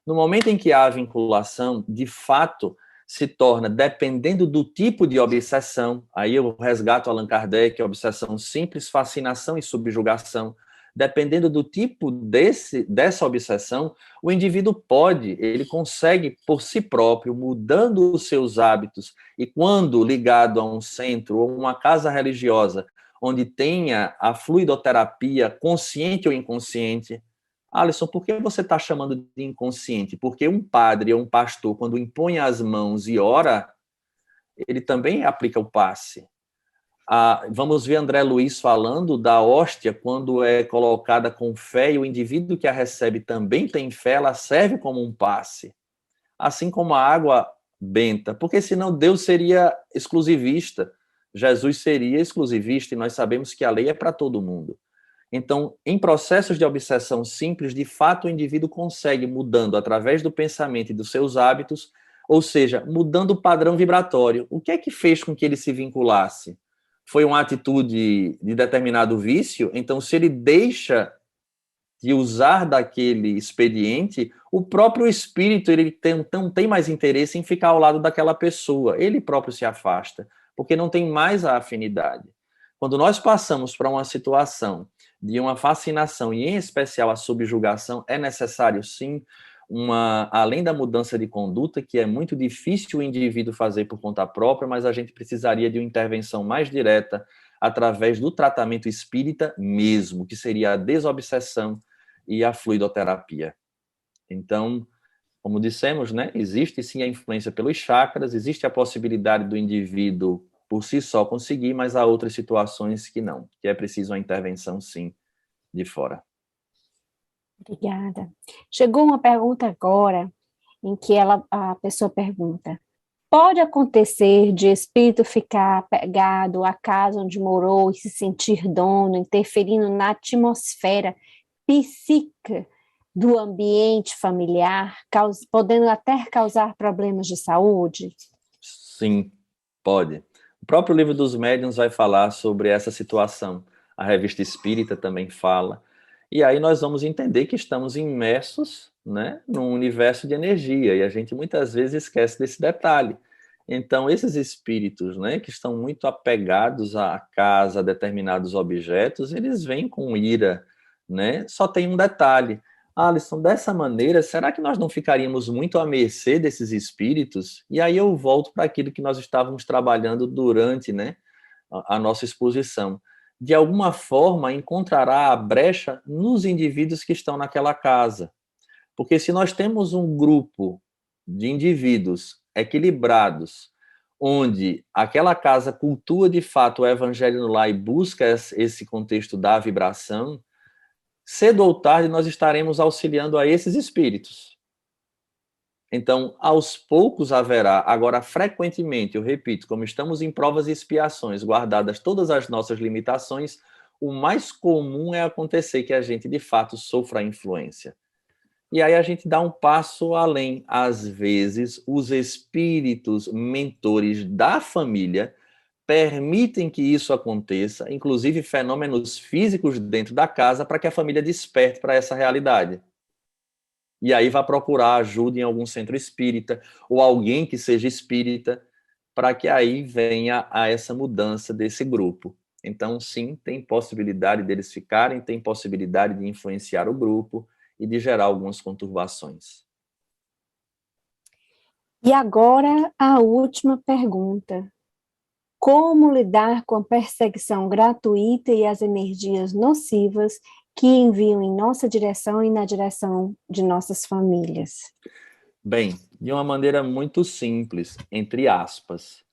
No momento em que há a vinculação, de fato, se torna, dependendo do tipo de obsessão, aí eu resgato Allan Kardec, obsessão simples, fascinação e subjugação. Dependendo do tipo dessa obsessão, o indivíduo ele consegue por si próprio, mudando os seus hábitos, e quando ligado a um centro ou uma casa religiosa, onde tenha a fluidoterapia, consciente ou inconsciente. Alisson, por que você está chamando de inconsciente? Porque um padre ou um pastor, quando impõe as mãos e ora, ele também aplica o passe. Vamos ver André Luiz falando da hóstia, quando é colocada com fé e o indivíduo que a recebe também tem fé, ela serve como um passe. Assim como a água benta, porque senão Deus seria exclusivista, Jesus seria exclusivista, e nós sabemos que a lei é para todo mundo. Então, em processos de obsessão simples, de fato o indivíduo consegue, mudando através do pensamento e dos seus hábitos, ou seja, mudando o padrão vibratório. O que é que fez com que ele se vinculasse? Foi uma atitude de determinado vício? Então, se ele deixa de usar daquele expediente, o próprio espírito ele não tem mais interesse em ficar ao lado daquela pessoa. Ele próprio se afasta, porque não tem mais a afinidade. Quando nós passamos para uma situação de uma fascinação, e em especial a subjugação, é necessário sim, além da mudança de conduta, que é muito difícil o indivíduo fazer por conta própria, mas a gente precisaria de uma intervenção mais direta através do tratamento espírita mesmo, que seria a desobsessão e a fluidoterapia. Então, como dissemos, né, existe sim a influência pelos chakras, existe a possibilidade do indivíduo por si só conseguir, mas há outras situações que não, que é preciso uma intervenção, sim, de fora.
Obrigada. Chegou uma pergunta agora, em que a pessoa pergunta: pode acontecer de espírito ficar apegado à casa onde morou e se sentir dono, interferindo na atmosfera psíquica do ambiente familiar, podendo até causar problemas de saúde?
Sim, pode. O próprio Livro dos Médiuns vai falar sobre essa situação. A Revista Espírita também fala. E aí nós vamos entender que estamos imersos, né, num universo de energia, e a gente muitas vezes esquece desse detalhe. Então, esses espíritos, né, que estão muito apegados à casa, a determinados objetos, eles vêm com ira, né? Só tem um detalhe. Alisson, dessa maneira, será que nós não ficaríamos muito à mercê desses espíritos? E aí eu volto para aquilo que nós estávamos trabalhando durante, né, a nossa exposição. De alguma forma, encontrará a brecha nos indivíduos que estão naquela casa. Porque se nós temos um grupo de indivíduos equilibrados, onde aquela casa cultua de fato o evangelho no lar e busca esse contexto da vibração, cedo ou tarde nós estaremos auxiliando a esses espíritos. Então, aos poucos haverá, agora frequentemente, eu repito, como estamos em provas e expiações, guardadas todas as nossas limitações, o mais comum é acontecer que a gente de fato sofra a influência. E aí a gente dá um passo além. Às vezes, os espíritos mentores da família permitem que isso aconteça, inclusive fenômenos físicos dentro da casa, para que a família desperte para essa realidade. E aí vai procurar ajuda em algum centro espírita, ou alguém que seja espírita, para que aí venha a essa mudança desse grupo. Então, sim, tem possibilidade deles ficarem, tem possibilidade de influenciar o grupo e de gerar algumas conturbações.
E agora a última pergunta. Como lidar com a perseguição gratuita e as energias nocivas que enviam em nossa direção e na direção de nossas famílias?
Bem, de uma maneira muito simples, entre aspas.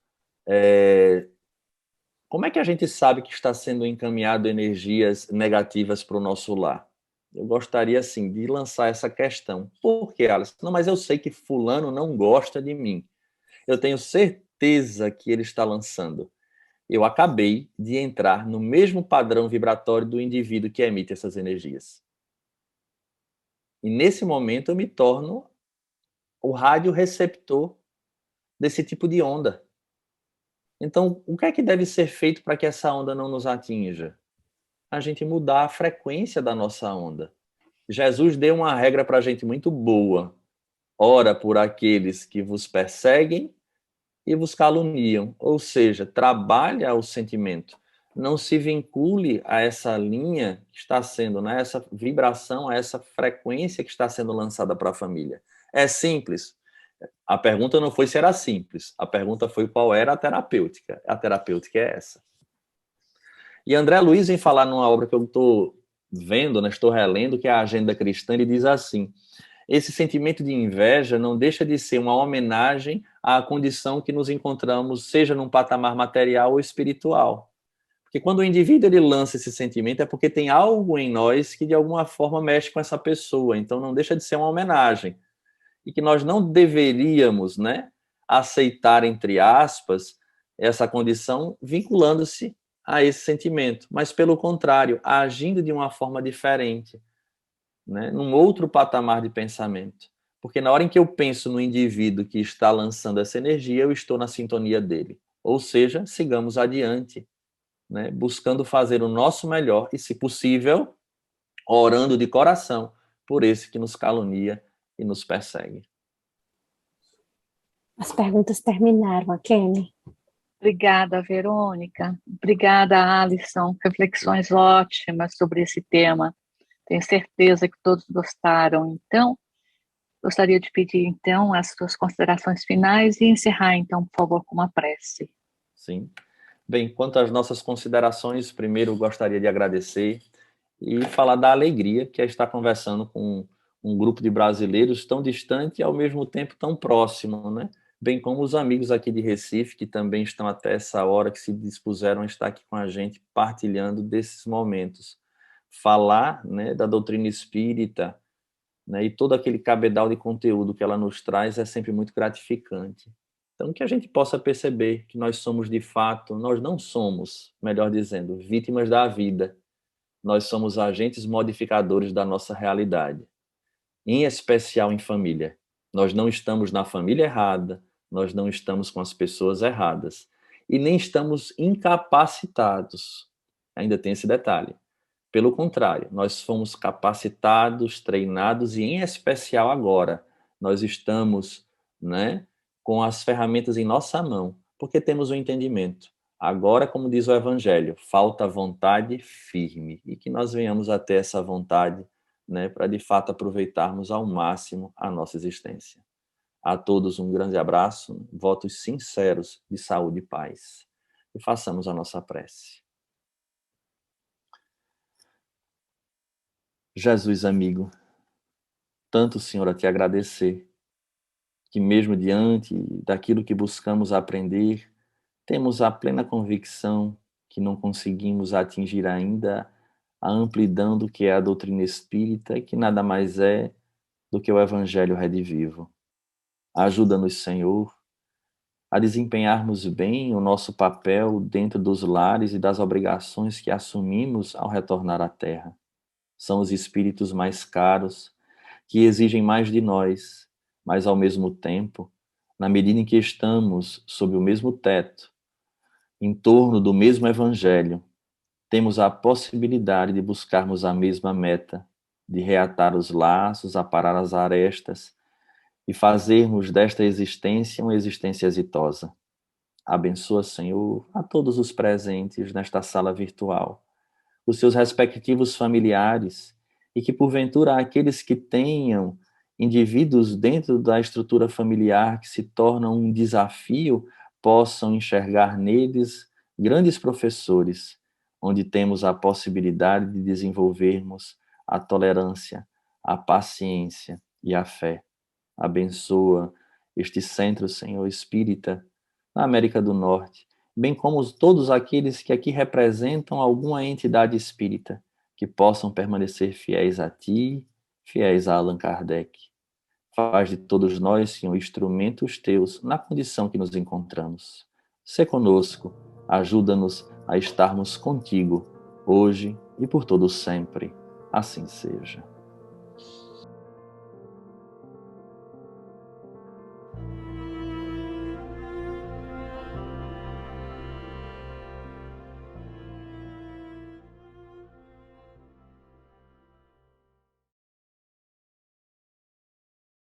Como é que a gente sabe que está sendo encaminhado energias negativas para o nosso lar? Eu gostaria, assim, de lançar essa questão. Por que, Alice? Não, mas eu sei que fulano não gosta de mim. Eu tenho certeza que ele está lançando. Eu acabei de entrar no mesmo padrão vibratório do indivíduo que emite essas energias. E nesse momento eu me torno o radioreceptor desse tipo de onda. Então, o que é que deve ser feito para que essa onda não nos atinja? A gente mudar a frequência da nossa onda. Jesus deu uma regra para a gente muito boa. Ora por aqueles que vos perseguem e vos caluniam. Ou seja, trabalha o sentimento. Não se vincule a essa linha que está sendo, né, essa vibração, a essa frequência que está sendo lançada para a família. É simples. A pergunta não foi se era simples. A pergunta foi qual era a terapêutica. A terapêutica é essa. E André Luiz vem falar numa obra que eu estou vendo, né, estou relendo, que é a Agenda Cristã. Ele diz assim: esse sentimento de inveja não deixa de ser uma homenagem à condição que nos encontramos, seja num patamar material ou espiritual. Porque quando o indivíduo ele lança esse sentimento é porque tem algo em nós que de alguma forma mexe com essa pessoa. Então não deixa de ser uma homenagem. E que nós não deveríamos, né, aceitar, entre aspas, essa condição vinculando-se a esse sentimento, mas pelo contrário, agindo de uma forma diferente, né, num outro patamar de pensamento. Porque na hora em que eu penso no indivíduo que está lançando essa energia, eu estou na sintonia dele. Ou seja, sigamos adiante, né, buscando fazer o nosso melhor e, se possível, orando de coração por esse que nos calunia e nos persegue.
As perguntas terminaram, Akemi.
Obrigada, Verônica. Obrigada, Alisson. Reflexões ótimas sobre esse tema. Tenho certeza que todos gostaram. Então, gostaria de pedir, então, as suas considerações finais e encerrar, então, por favor, com uma prece.
Sim. Bem, quanto às nossas considerações, primeiro gostaria de agradecer e falar da alegria que é estar conversando com um grupo de brasileiros tão distante e, ao mesmo tempo, tão próximo, né? Bem como os amigos aqui de Recife, que também estão até essa hora, que se dispuseram a estar aqui com a gente, partilhando desses momentos. Falar, né, da doutrina espírita, né, e todo aquele cabedal de conteúdo que ela nos traz é sempre muito gratificante. Então, que a gente possa perceber que nós somos, de fato, nós não somos, melhor dizendo, vítimas da vida. Nós somos agentes modificadores da nossa realidade. em especial em família. Nós não estamos na família errada, nós não estamos com as pessoas erradas e nem estamos incapacitados. Ainda tem esse detalhe. Pelo contrário, nós fomos capacitados, treinados e, em especial agora, nós estamos, né, com as ferramentas em nossa mão, porque temos o entendimento. Agora, como diz o Evangelho, falta vontade firme e que nós venhamos a ter essa vontade, né, para de fato aproveitarmos ao máximo a nossa existência. A todos um grande abraço, votos sinceros de saúde e paz. E façamos a nossa prece. Jesus amigo, tanto, Senhor, a te agradecer, que mesmo diante daquilo que buscamos aprender, temos a plena convicção que não conseguimos atingir ainda a amplidão do que é a doutrina espírita e que nada mais é do que o Evangelho redivivo. Ajuda-nos, Senhor, a desempenharmos bem o nosso papel dentro dos lares e das obrigações que assumimos ao retornar à Terra. São os espíritos mais caros, que exigem mais de nós, mas ao mesmo tempo, na medida em que estamos sob o mesmo teto, em torno do mesmo Evangelho, temos a possibilidade de buscarmos a mesma meta, de reatar os laços, aparar as arestas e fazermos desta existência uma existência exitosa. Abençoa, Senhor, a todos os presentes nesta sala virtual, os seus respectivos familiares, e que, porventura, aqueles que tenham indivíduos dentro da estrutura familiar que se tornam um desafio, possam enxergar neles grandes professores, onde temos a possibilidade de desenvolvermos a tolerância, a paciência e a fé. Abençoa este centro, Senhor, espírita, na América do Norte, bem como todos aqueles que aqui representam alguma entidade espírita, que possam permanecer fiéis a Ti, fiéis a Allan Kardec. Faz de todos nós, Senhor, instrumentos Teus na condição que nos encontramos. Sê conosco, ajuda-nos a estarmos contigo, hoje e por todo sempre. Assim seja.